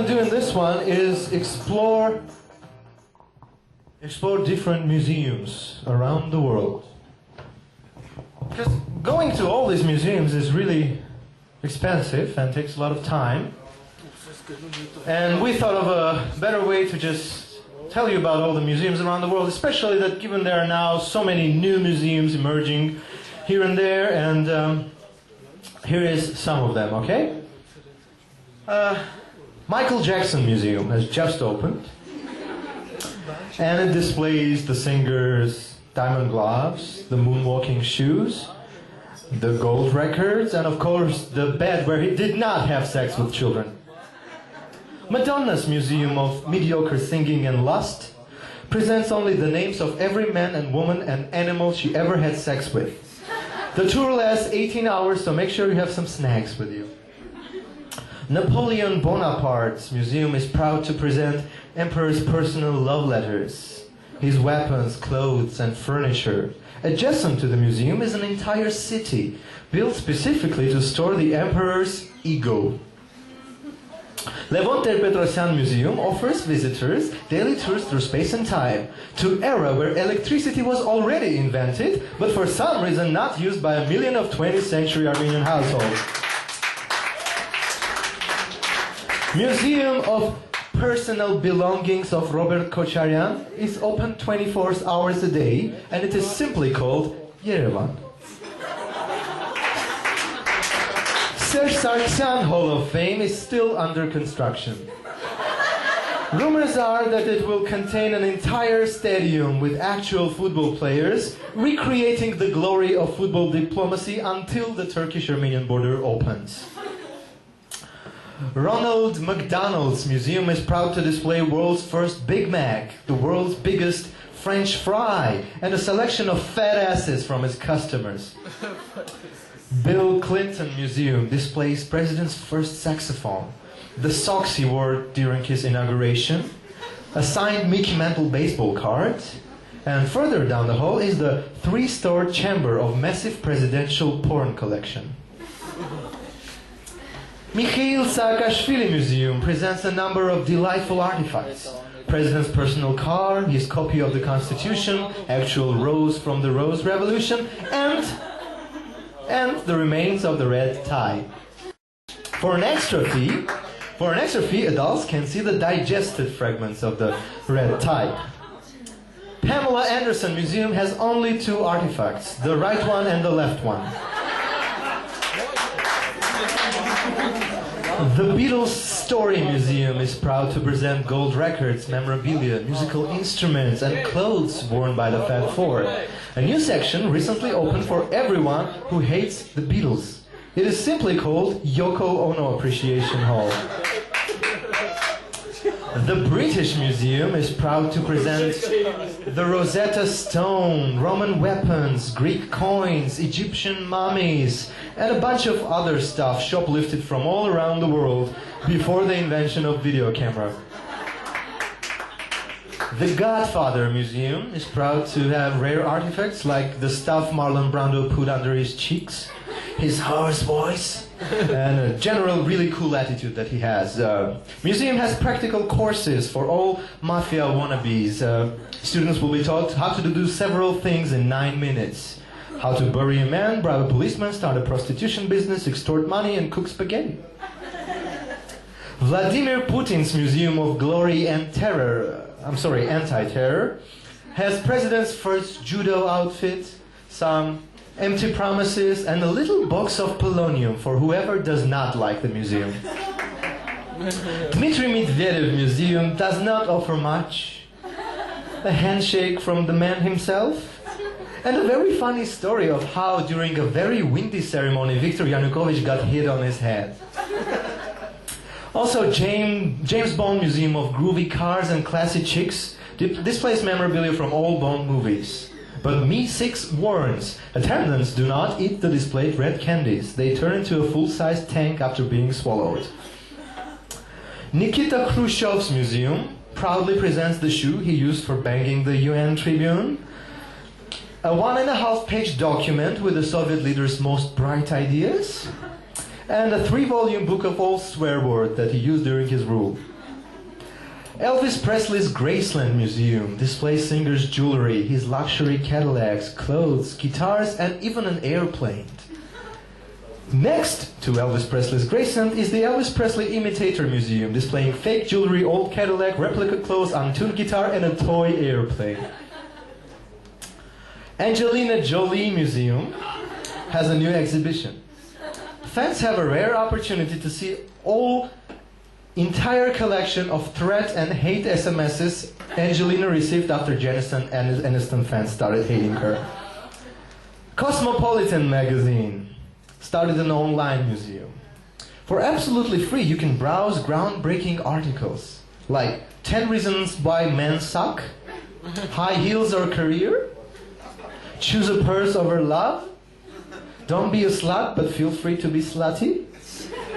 want to do in this one is explore different museums around the world. Because going to all these museums is really expensive and takes a lot of time. And we thought of a better way to just tell you about all the museums around the world, especially that given there are now so many new museums emerging here and there, and here is some of them, okay? Michael Jackson Museum has just opened, and it displays the singer's diamond gloves, the moonwalking shoes, the gold records, and of course the bed where he did not have sex with children. Madonna's Museum of Mediocre Singing and Lust presents only the names of every man and woman and animal she ever had sex with. The tour lasts 18 hours, so make sure you have some snacks with you. Napoleon Bonaparte's museum is proud to present Emperor's personal love letters, his weapons, clothes, and furniture. Adjacent to the museum is an entire city, built specifically to store the Emperor's ego. Levon Ter-Petrosyan Museum offers visitors daily tours through space and time, to an era where electricity was already invented, but for some reason not used by 1 million of 20th century Armenian households. Museum of Personal Belongings of Robert Kocharian is open 24 hours a day, and it is simply called Yerevan. Serge Sargsyan Hall of Fame is still under construction. Rumors are that it will contain an entire stadium with actual football players, recreating the glory of football diplomacy until the Turkish-Armenian border opens. Ronald McDonald's Museum is proud to display world's first Big Mac, the world's biggest French fry, and a selection of fat asses from its customers. Bill Clinton Museum displays President's first saxophone, the socks he wore during his inauguration, a signed Mickey Mantle baseball card, and further down the hall is the 3-story chamber of massive presidential porn collection. Mikhail Saakashvili Museum presents a number of delightful artifacts. President's personal car, his copy of the Constitution, actual rose from the Rose Revolution, and the remains of the red tie. For an extra fee, adults can see the digested fragments of the red tie. Pamela Anderson Museum has only 2 artifacts, the right one and the left one. The Beatles Story Museum is proud to present gold records, memorabilia, musical instruments, and clothes worn by the Fab Four. A new section recently opened for everyone who hates the Beatles. It is simply called Yoko Ono Appreciation Hall. The British Museum is proud to present the Rosetta Stone, Roman weapons, Greek coins, Egyptian mummies, and a bunch of other stuff shoplifted from all around the world before the invention of video camera. The Godfather Museum is proud to have rare artifacts like the stuff Marlon Brando put under his cheeks, his hoarse voice, and a general really cool attitude that he has. Museum has practical courses for all mafia wannabes. Students will be taught how to do several things in 9 minutes. How to bury a man, bribe a policeman, start a prostitution business, extort money, and cook spaghetti. Vladimir Putin's Museum of Glory and Anti-Terror has President's first judo outfit, some empty promises, and a little box of polonium for whoever does not like the museum. Dmitry Medvedev Museum does not offer much. A handshake from the man himself, and a very funny story of how, during a very windy ceremony, Viktor Yanukovych got hit on his head. Also, James Bond Museum of Groovy Cars and Classy Chicks displays memorabilia from all Bond movies. But Mi-6 warns, attendants do not eat the displayed red candies. They turn into a full-sized tank after being swallowed. Nikita Khrushchev's museum proudly presents the shoe he used for banging the UN Tribune, a 1.5-page document with the Soviet leader's most bright ideas, and a 3-volume book of all swear words that he used during his rule. Elvis Presley's Graceland Museum displays singer's jewelry, his luxury Cadillacs, clothes, guitars, and even an airplane. Next to Elvis Presley's Graceland is the Elvis Presley Imitator Museum, displaying fake jewelry, old Cadillac, replica clothes, untuned guitar, and a toy airplane. Angelina Jolie Museum has a new exhibition. Fans have a rare opportunity to see all entire collection of threat and hate SMSs Angelina received after Jennifer Aniston fans started hating her. Cosmopolitan magazine started an online museum. For absolutely free, you can browse groundbreaking articles like 10 reasons why men suck, high heels or career, choose a purse over love, don't be a slut but feel free to be slutty,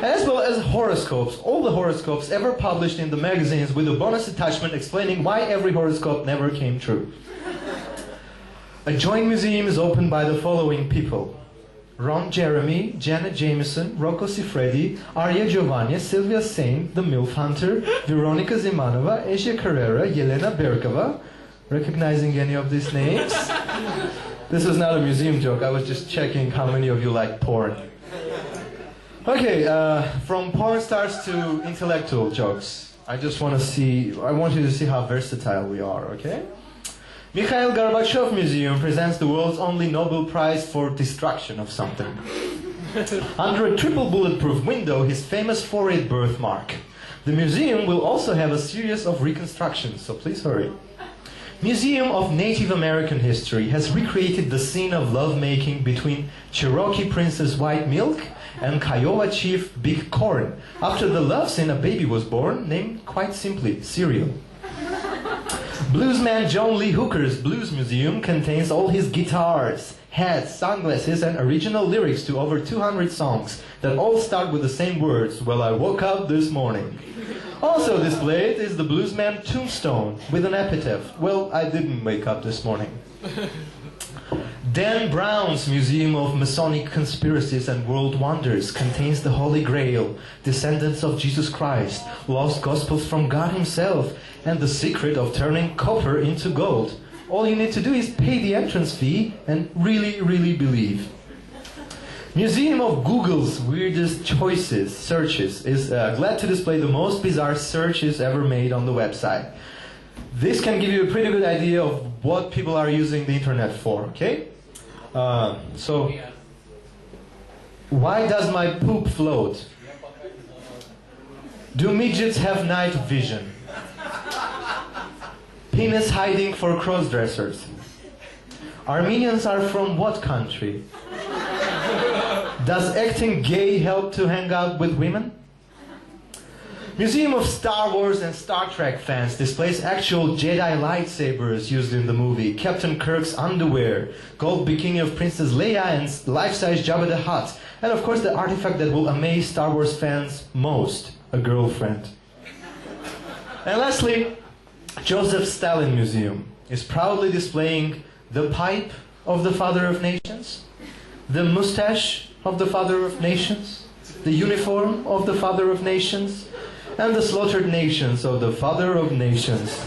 as well as horoscopes, all the horoscopes ever published in the magazines, with a bonus attachment explaining why every horoscope never came true. A joint museum is opened by the following people: Ron Jeremy, Janet Jameson, Rocco Siffredi, Arya Giovanni, Sylvia Saint, The MILF Hunter, Veronica Zimanova, Asia Carrera, Yelena Berkova. Recognizing any of these names? This is not a museum joke, I was just checking how many of you like porn. Okay, from porn stars to intellectual jokes. I want you to see how versatile we are, okay? Mikhail Gorbachev Museum presents the world's only Nobel Prize for destruction of something. Under a triple bulletproof window, his famous forehead birthmark. The museum will also have a series of reconstructions, so please hurry. Museum of Native American History has recreated the scene of lovemaking between Cherokee Princess White Milk and Kiowa Chief Big Corn. After the love scene, a baby was born, named quite simply Cereal. Bluesman John Lee Hooker's Blues Museum contains all his guitars, hats, sunglasses, and original lyrics to over 200 songs that all start with the same words: "Well, I woke up this morning." Also displayed is the bluesman tombstone with an epitaph: "Well, I didn't wake up this morning." Dan Brown's Museum of Masonic Conspiracies and World Wonders contains the Holy Grail, descendants of Jesus Christ, lost gospels from God himself, and the secret of turning copper into gold. All you need to do is pay the entrance fee and really, really believe. Museum of Google's Weirdest Searches is glad to display the most bizarre searches ever made on the website. This can give you a pretty good idea of what people are using the internet for, okay? So, why does my poop float? Do midgets have night vision? Penis hiding for cross-dressers. Armenians are from what country? Does acting gay help to hang out with women? Museum of Star Wars and Star Trek fans displays actual Jedi lightsabers used in the movie, Captain Kirk's underwear, gold bikini of Princess Leia, and life-size Jabba the Hutt, and of course the artifact that will amaze Star Wars fans most, a girlfriend. And lastly, Joseph Stalin Museum is proudly displaying the pipe of the Father of Nations, the mustache of the Father of Nations, the uniform of the Father of Nations, and the slaughtered nations of the Father of Nations.